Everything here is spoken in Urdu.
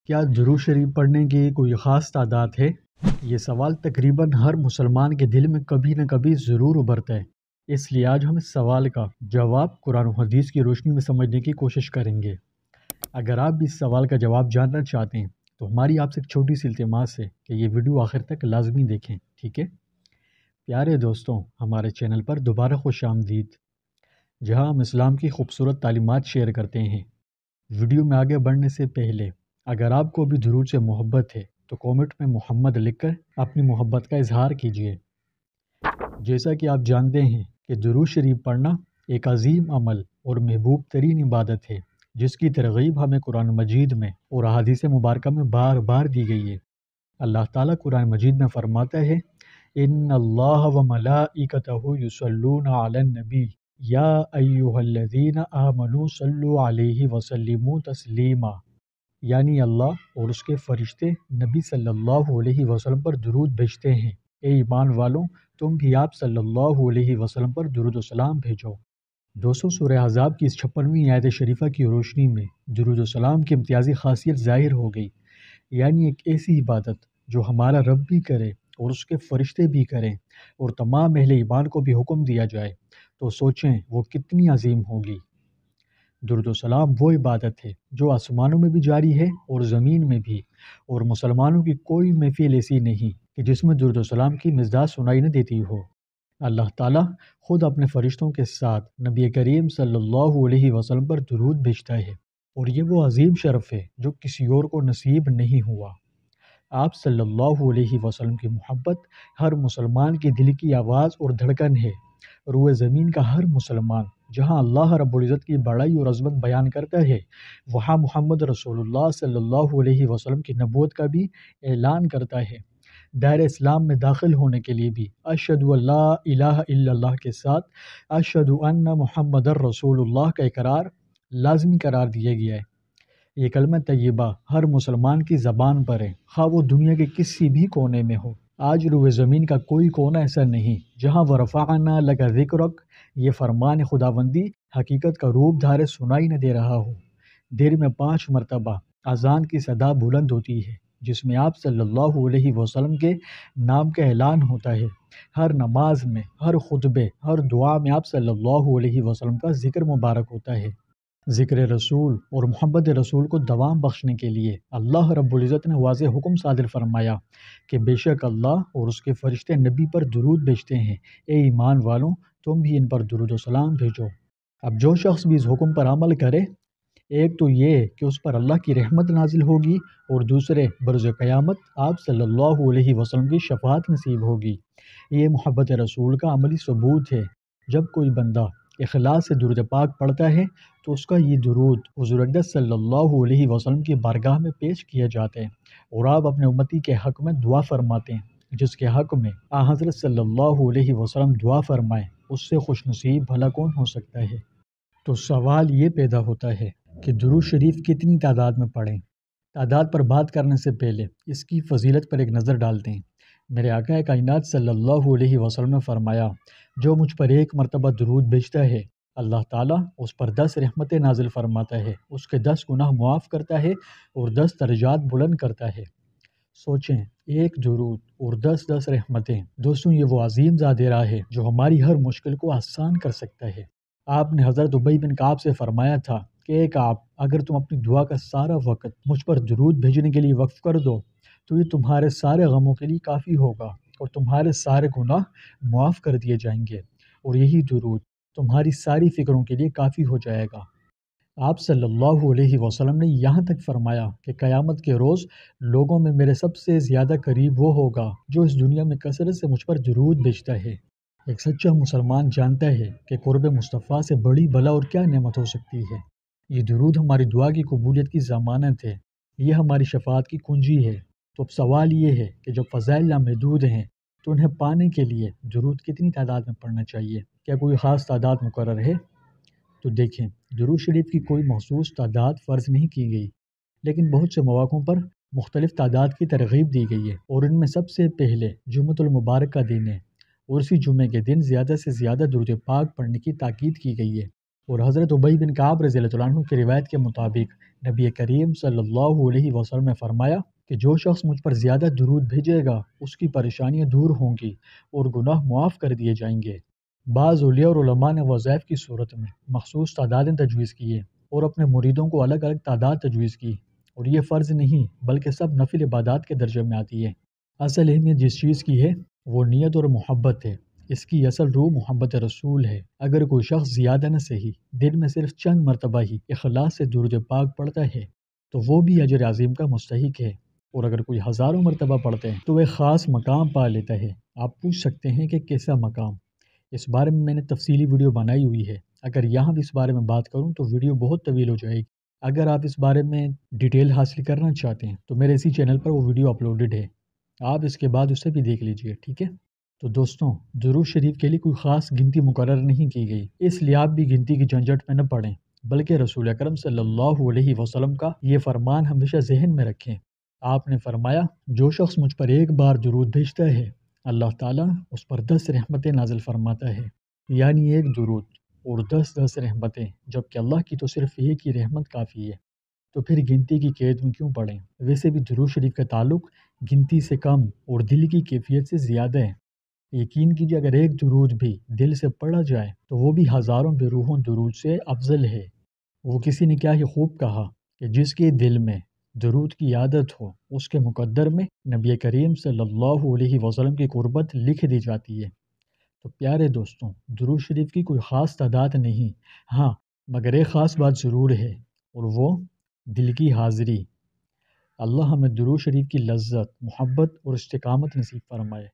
کیا درود شریف پڑھنے کی کوئی خاص تعداد ہے؟ یہ سوال تقریباً ہر مسلمان کے دل میں کبھی نہ کبھی ضرور ابھرتا ہے۔ اس لیے آج ہم اس سوال کا جواب قرآن و حدیث کی روشنی میں سمجھنے کی کوشش کریں گے۔ اگر آپ بھی اس سوال کا جواب جاننا چاہتے ہیں تو ہماری آپ سے ایک چھوٹی سی التماس ہے کہ یہ ویڈیو آخر تک لازمی دیکھیں، ٹھیک ہے؟ پیارے دوستوں، ہمارے چینل پر دوبارہ خوش آمدید، جہاں ہم اسلام کی خوبصورت تعلیمات شیئر کرتے ہیں۔ ویڈیو میں آگے بڑھنے سے پہلے اگر آپ کو بھی درود سے محبت ہے تو کامنٹ میں محمد لکھ کر اپنی محبت کا اظہار کیجیے۔ جیسا کہ آپ جانتے ہیں کہ درود شریف پڑھنا ایک عظیم عمل اور محبوب ترین عبادت ہے، جس کی ترغیب ہمیں قرآن مجید میں اور احادیث مبارکہ میں بار بار دی گئی ہے۔ اللہ تعالیٰ قرآن مجید میں فرماتا ہے، ان اللہ و ملائکتہ یصلون علی النبی یا ایھا الذین آمنوا صلوا علیہ وسلموا تسلیما، یعنی اللہ اور اس کے فرشتے نبی صلی اللہ علیہ وسلم پر درود بھیجتے ہیں۔ اے ایمان والوں، تم بھی آپ صلی اللہ علیہ وسلم پر درود و سلام بھیجو۔ دوستوں، سورہ احزاب کی اس 56ویں آیت شریفہ کی روشنی میں درود و سلام کی امتیازی خاصیت ظاہر ہو گئی، یعنی ایک ایسی عبادت جو ہمارا رب بھی کرے اور اس کے فرشتے بھی کریں اور تمام اہل ایمان کو بھی حکم دیا جائے تو سوچیں وہ کتنی عظیم ہوگی۔ درود و سلام وہ عبادت ہے جو آسمانوں میں بھی جاری ہے اور زمین میں بھی، اور مسلمانوں کی کوئی محفل ایسی نہیں کہ جس میں درود و سلام کی مزداد سنائی نہ دیتی ہو۔ اللہ تعالیٰ خود اپنے فرشتوں کے ساتھ نبی کریم صلی اللہ علیہ وسلم پر درود بھیجتا ہے، اور یہ وہ عظیم شرف ہے جو کسی اور کو نصیب نہیں ہوا۔ آپ صلی اللہ علیہ وسلم کی محبت ہر مسلمان کے دل کی آواز اور دھڑکن ہے۔ روئے زمین کا ہر مسلمان جہاں اللہ رب العزت کی بڑائی اور عظمت بیان کرتا ہے، وہاں محمد رسول اللہ صلی اللہ علیہ وسلم کی نبوت کا بھی اعلان کرتا ہے۔ دائرہ اسلام میں داخل ہونے کے لیے بھی اشہد ان لا الہ الا اللہ کے ساتھ اشہد ان محمد رسول اللہ کا اقرار لازمی قرار دیا گیا ہے۔ یہ کلمہ طیبہ ہر مسلمان کی زبان پر ہے، خواہ وہ دنیا کے کسی بھی کونے میں ہو۔ آج روئے زمین کا کوئی کونا ایسا نہیں جہاں ورفعنا لک ذکرک، یہ فرمان خداوندی حقیقت کا روپ دھارے سنائی نہ دے رہا ہو۔ دیر میں 5 مرتبہ اذان کی صدا بلند ہوتی ہے، جس میں آپ صلی اللہ علیہ وسلم کے نام کا اعلان ہوتا ہے۔ ہر نماز میں، ہر خطبے، ہر دعا میں آپ صلی اللہ علیہ وسلم کا ذکر مبارک ہوتا ہے۔ ذکر رسول اور محبت رسول کو دوام بخشنے کے لیے اللہ رب العزت نے واضح حکم صادر فرمایا کہ بے شک اللہ اور اس کے فرشتے نبی پر درود بھیجتے ہیں۔ اے ایمان والوں، تم بھی ان پر درود و سلام بھیجو۔ اب جو شخص بھی اس حکم پر عمل کرے، ایک تو یہ کہ اس پر اللہ کی رحمت نازل ہوگی، اور دوسرے برز قیامت آپ صلی اللہ علیہ وسلم کی شفاعت نصیب ہوگی۔ یہ محبت رسول کا عملی ثبوت ہے۔ جب کوئی بندہ اخلاص سے درود پاک پڑھتا ہے تو اس کا یہ درود حضور اقدس صلی اللہ علیہ وسلم کی بارگاہ میں پیش کیا جاتا ہے، اور آپ اپنے امتی کے حق میں دعا فرماتے ہیں، جس کے حق میں حضرت صلی اللہ علیہ وسلم دعا فرمائیں، اس سے خوش نصیب بھلا کون ہو سکتا ہے؟ تو سوال یہ پیدا ہوتا ہے کہ درود شریف کتنی تعداد میں پڑھیں؟ تعداد پر بات کرنے سے پہلے اس کی فضیلت پر ایک نظر ڈالتے ہیں۔ میرے آقا کائنات صلی اللہ علیہ وسلم نے فرمایا، جو مجھ پر 1 مرتبہ درود بھیجتا ہے، اللہ تعالیٰ اس پر 10 رحمتیں نازل فرماتا ہے، اس کے 10 گناہ معاف کرتا ہے اور 10 درجات بلند کرتا ہے۔ سوچیں، 1 درود اور 10 رحمتیں۔ دوستوں، یہ وہ عظیم ذات راہ ہے جو ہماری ہر مشکل کو آسان کر سکتا ہے۔ آپ نے حضرت ابی بن کعب سے فرمایا تھا کہ اے کعب، اگر تم اپنی دعا کا سارا وقت مجھ پر درود بھیجنے کے لیے وقف کر دو تو یہ تمہارے سارے غموں کے لیے کافی ہوگا، اور تمہارے سارے گناہ معاف کر دیے جائیں گے، اور یہی درود تمہاری ساری فکروں کے لیے کافی ہو جائے گا۔ آپ صلی اللہ علیہ وسلم نے یہاں تک فرمایا کہ قیامت کے روز لوگوں میں میرے سب سے زیادہ قریب وہ ہوگا جو اس دنیا میں کثرت سے مجھ پر درود بھیجتا ہے۔ ایک سچا مسلمان جانتا ہے کہ قرب مصطفیٰ سے بڑی بلا اور کیا نعمت ہو سکتی ہے۔ یہ درود ہماری دعا کی قبولیت کی ضمانت ہے، یہ ہماری شفاعت کی کنجی ہے۔ تو اب سوال یہ ہے کہ جب فضائل لامحدود ہیں تو انہیں پانے کے لیے درود کتنی تعداد میں پڑھنا چاہیے؟ کیا کوئی خاص تعداد مقرر ہے؟ تو دیکھیں، درود شریف کی کوئی مخصوص تعداد فرض نہیں کی گئی، لیکن بہت سے مواقعوں پر مختلف تعداد کی ترغیب دی گئی ہے، اور ان میں سب سے پہلے جمعۃ المبارک کا دن ہے، اور اسی جمعے کے دن زیادہ سے زیادہ درود پاک پڑھنے کی تاکید کی گئی ہے۔ اور حضرت ابی بن کعب رضی اللہ عنہ کی روایت کے مطابق نبی کریم صلی اللہ علیہ وسلم نے فرمایا کہ جو شخص مجھ پر زیادہ درود بھیجے گا اس کی پریشانیاں دور ہوں گی اور گناہ معاف کر دیے جائیں گے۔ بعض اولیاء اور علماء نے وظائف کی صورت میں مخصوص تعدادیں تجویز کی اور اپنے مریدوں کو الگ الگ تعداد تجویز کی، اور یہ فرض نہیں بلکہ سب نفل عبادات کے درجے میں آتی ہے۔ اصل اہمیت جس چیز کی ہے وہ نیت اور محبت ہے، اس کی اصل روح محبت رسول ہے۔ اگر کوئی شخص زیادہ نہ صحیح دن میں صرف چند مرتبہ ہی اخلاص سے درود پاک پڑھتا ہے تو وہ بھی اجر عظیم کا مستحق ہے، اور اگر کوئی ہزاروں مرتبہ پڑھتے ہیں تو وہ خاص مقام پا لیتا ہے۔ آپ پوچھ سکتے ہیں کہ کیسا مقام؟ اس بارے میں نے تفصیلی ویڈیو بنائی ہوئی ہے، اگر یہاں بھی اس بارے میں بات کروں تو ویڈیو بہت طویل ہو جائے گی۔ اگر آپ اس بارے میں ڈیٹیل حاصل کرنا چاہتے ہیں تو میرے اسی چینل پر وہ ویڈیو اپلوڈڈ ہے، آپ اس کے بعد اسے بھی دیکھ لیجئے، ٹھیک ہے؟ تو دوستوں، درود شریف کے لیے کوئی خاص گنتی مقرر نہیں کی گئی، اس لیے آپ بھی گنتی کی جھنجھٹ میں نہ پڑیں، بلکہ رسول اکرم صلی اللہ علیہ وسلم کا یہ فرمان ہمیشہ ذہن میں رکھیں۔ آپ نے فرمایا جو شخص مجھ پر ایک بار درود بھیجتا ہے اللہ تعالیٰ اس پر 10 رحمتیں نازل فرماتا ہے، یعنی ایک درود اور 10 رحمتیں، جبکہ اللہ کی تو صرف ایک ہی رحمت کافی ہے، تو پھر گنتی کی قید میں کیوں پڑیں؟ ویسے بھی درود شریف کا تعلق گنتی سے کم اور دل کی کیفیت سے زیادہ ہے۔ یقین کیجیے اگر ایک درود بھی دل سے پڑھا جائے تو وہ بھی ہزاروں بے روحوں درود سے افضل ہے۔ وہ کسی نے کیا ہی خوب کہا کہ جس کے دل میں درود کی عادت ہو اس کے مقدر میں نبی کریم صلی اللہ علیہ وسلم کی قربت لکھ دی جاتی ہے۔ تو پیارے دوستوں، درود شریف کی کوئی خاص تعداد نہیں، ہاں مگر ایک خاص بات ضرور ہے، اور وہ دل کی حاضری۔ اللہ ہمیں درود شریف کی لذت، محبت اور استقامت نصیب فرمائے۔